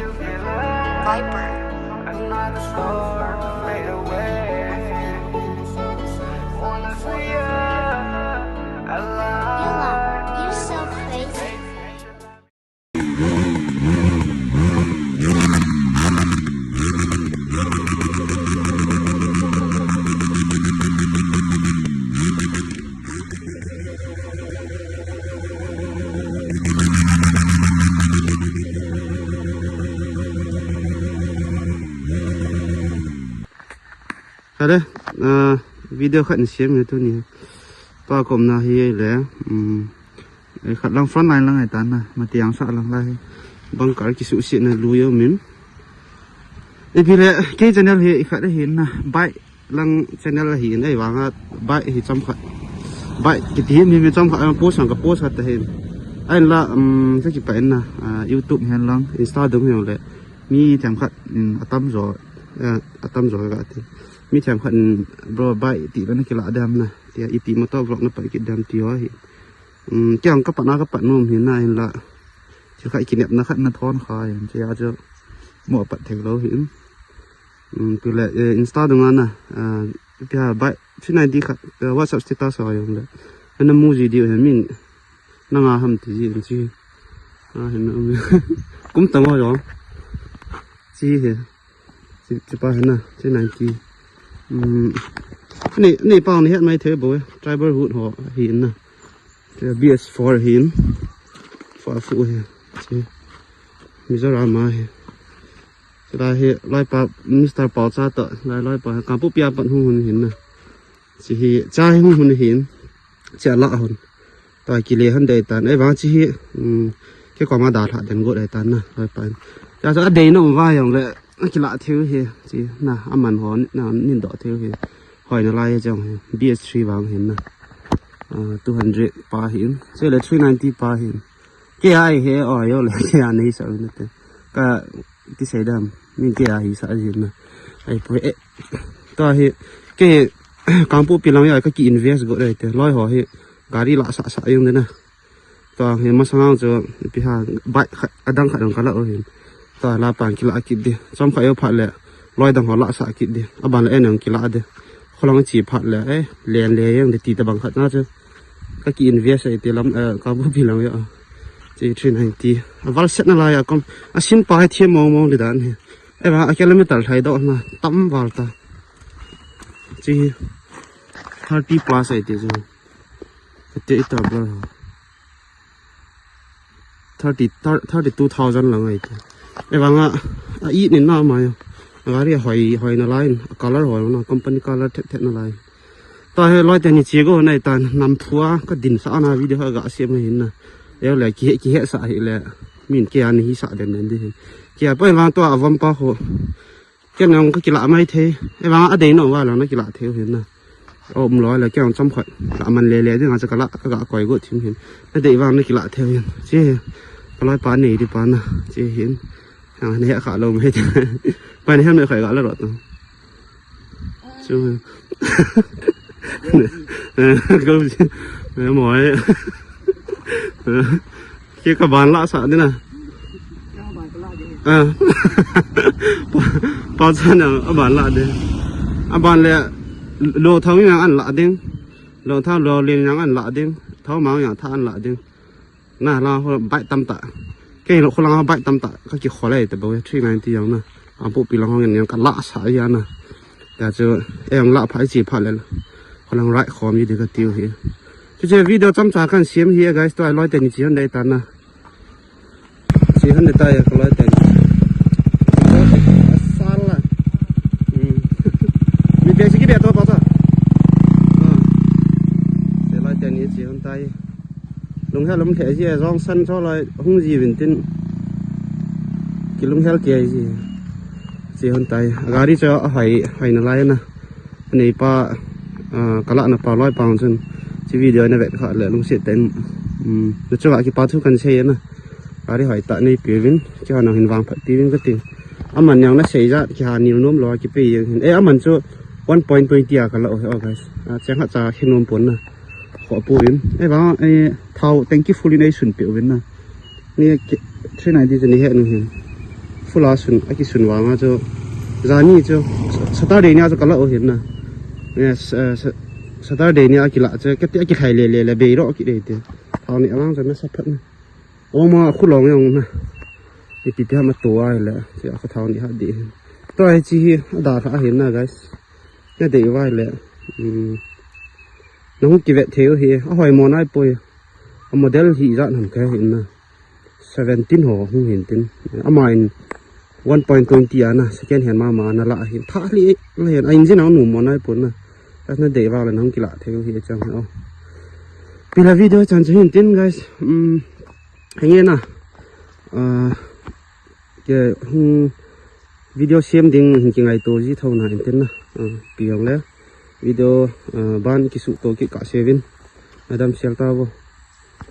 Viper You're so crazy Ada video khẩn xiêm như thế này, toa cùng na hi lẽ, khẩn lang front line lang ai tan na, mà tiếng sợ lang lai, bằng cả cái sự kiện này lui ở mình. Vì lẽ cái channel hi khẩn đã hiện na, bài lang channel là hiện ấy vàng bài hi trong khẩn, bài cái tiếng mình trong khẩn post sang cái post hết hiện, anh là cái gì phải na, YouTube hiện lang, Instagram hiện lẽ, mi thằng khẩn atam rồi cáiมีแถมขันบรอใบตีแล้วนักกีฬาดำนะเดี๋ยวอีตีมาต้อนรับนักไปกินดำตีไว้เจ้าก็ปัดหน้าก็ปัดนุ่มเห็นหน้าเห็นละจะใครกินเน็บนะขันนัทอนคายจะอาจจะหมอปัดแถวเราเห็นตัวแหละอินสตาตรงนั้นนะพี่ฮะใบที่ไหนดีครับว่าสับสติตาสอยอย่างเลยอันนั้นมูจีเดียวเห็นมิ่งนั่งอาหารตีจีจีเห็นมั้ยกุ้มตังว่าอย่างจีเหรอจีป้าเห็นนะที่ไหนจีนี่ป้องนี่เฮ็ดไม่เทบ่driver hood หอหินนะ BS4 หินฝาฟูเฮสิมีจะรามาเฮจะได้เฮร้อยปามิสเตอร์ปอจ้าตะร้อยปากางปุ๊บยาปัดหูหินนะสิเฮจ่ายหูหินจะละหุ่นต่อยกิเลหันได้ตันไอ้บางสิเฮแค่ความมาด่าถาดันกดได้ตันนะร้อยปานจะจะเดนว่าอย่างเลยกีฬาเที่ยวเฮจีน่ะอามันหอนน่ะนินดอเที่ยวเฮหอยน่ะลายจัง BS3 วางเห็นน่ะ200ปาเห็นเสียเลย390ปาเห็นเกียร์เฮอ๋อยเลยเกียร์นี่สักนิดก็ที่ใส่ดำมีเกียร์หิสักนิดน่ะไอ้พวกตัวเฮเกียร์การปูปีหลังใหญ่ก็กี่อินเวสก็ได้แต่ร้อยหอเฮการีละสะๆอย่างนั้นนะตัวเฮมาสังเอาจะไปหาใบอดังขัดของกันละเห็นตาลาปานกีฬากิดดิจอมขายผัดแหละลอยดังหัวละสากิดดิอบานละหนึ่งกีฬาดิเขาลองจีผัดแหละเลียนยังตีตะบังขัดน่าจะก็กินเวียใส่ตีลำกาบุบิลังเยอะจีทรีนให้ตีวัลเซตนั่นอะไรก็สินปลายเทียมมองดิดานเว่าแค่ละไม่ตัดไทยดอกนะตั้มวัลตาจี30 plus ใส่ตีจังเจ๊ตัวเบล32,000 หลังไอ้ไอ้บางอีนี่น่ามาอะไรเรียหอยน่าลายcolorหอยนะ company color เท่ๆน่าลายตอนให้ร้อยแต่นี่เจี๊ยก็ในตอนนำพัวก็ดินสะอาดวิดีโอก็เสียมาเห็นนะแล้วเลยกี่เหตุสาเหตุเลยมีนเกียร์นี่สะเด่นๆดิเกียร์ไปวางตัววันป้าหัวแก้วน้องก็กีฬาไม่เทไอ้บางอดีตน้องว่าเรานักกีฬาเทเห็นนะโอ้มร้อยเลยแก้วจำขวัญมันเละๆที่งานจะกระก็ก่อยก็ทิ้งเห็นไอ้เด็กวางนักกีฬาเทเห็นเจ๊ร้อยปานนี่ดิปานนะเจ๊เห็นนี่ขาลงให้ไปนี่ให้ไม่ค่อยก็แล้วหรอกช่วยก็หมอยคิดกับบานละสะนี่นะพอฉันเอาบานละเด้อบานเลยโลเท่าอย่างอันละเด้งโลเท่าโลเรียนอย่างอันละเด้งเท่าเมาอย่างท่าอันละเด้งน่าเราใบตำตะแกเราคนเราใบตำตะก็กี่ขอเลยแต่บอกว่า390อย่างนะอ่ะพวกปีหลังห้องอย่างกันละสายยานะแต่เจออย่างละพัยจีพัดเลยคนเราไร้ขอมีเด็กก็ติวเฮียจะเจอวิดีโอจำจากกันเสียมเฮีย guys ตัวร้อยแต่นี่จีฮันได้ตันนะจีฮันได้ตายก็ร้อยแต่สันละมีเด็กสิกี่เด็กตัวป่ะจ๊ะเสียร้อยแต่นี่จีฮันตายลงแค่ลมแถวที่ร้องสั้นเท่าไรหุ่งจีวินตินกินลงแค่เกี่ยจีจีฮันตายการที่จะหอยนั่นไรนะนี่ป้ากะละนะป้าร้อยปองจนชีวิตเดียวในแบบเขาเลยลงเสียเต็มแล้วจังหวะที่ป้าทุกกันเชียนะการที่หอยตะในปีวินที่เขาหนังเห็นวางผัดตีวินก็ติงอามันยังน่าเสียจะที่หานิ้วโน้มลอยกี่ปียังเห็นอามันจะ1.20กันแล้วโอเคโอเคแจ้งเขาจะเห็นนมผลนะขอปูวินบ้างเท่า thank you fully ในส่วนเปียววินนะนี่ที่ไหนที่จะนี่เห็นหนึ่งเห็น fula sun aki sun wa ma cho zani cho Saturday nya cho kala o hin na yes Saturday nya aki la cho ke ti aki khai le be ro aki de te thau ni alang cho na sa phat na o ma khu long yong na ni pi pya ma to ai la chi a thau ni ha di to ai chi da kha hin na guys ya de wai le nong ki vet theo hi a hoi mo nai poi a model hi za nam ka hin na 17 ho hu hin tin a main 1.20 ana second hand ma na la hin tha li hen ain jin nu mo nai pon na ta na de wa la nong ki la theo hi chang o pi la video chan hin tin guys henge na ke video xem ding hin ki ngai to ji thau na hin tin na pi yong le video ban ki su to ki ka sevin adam sel ta bo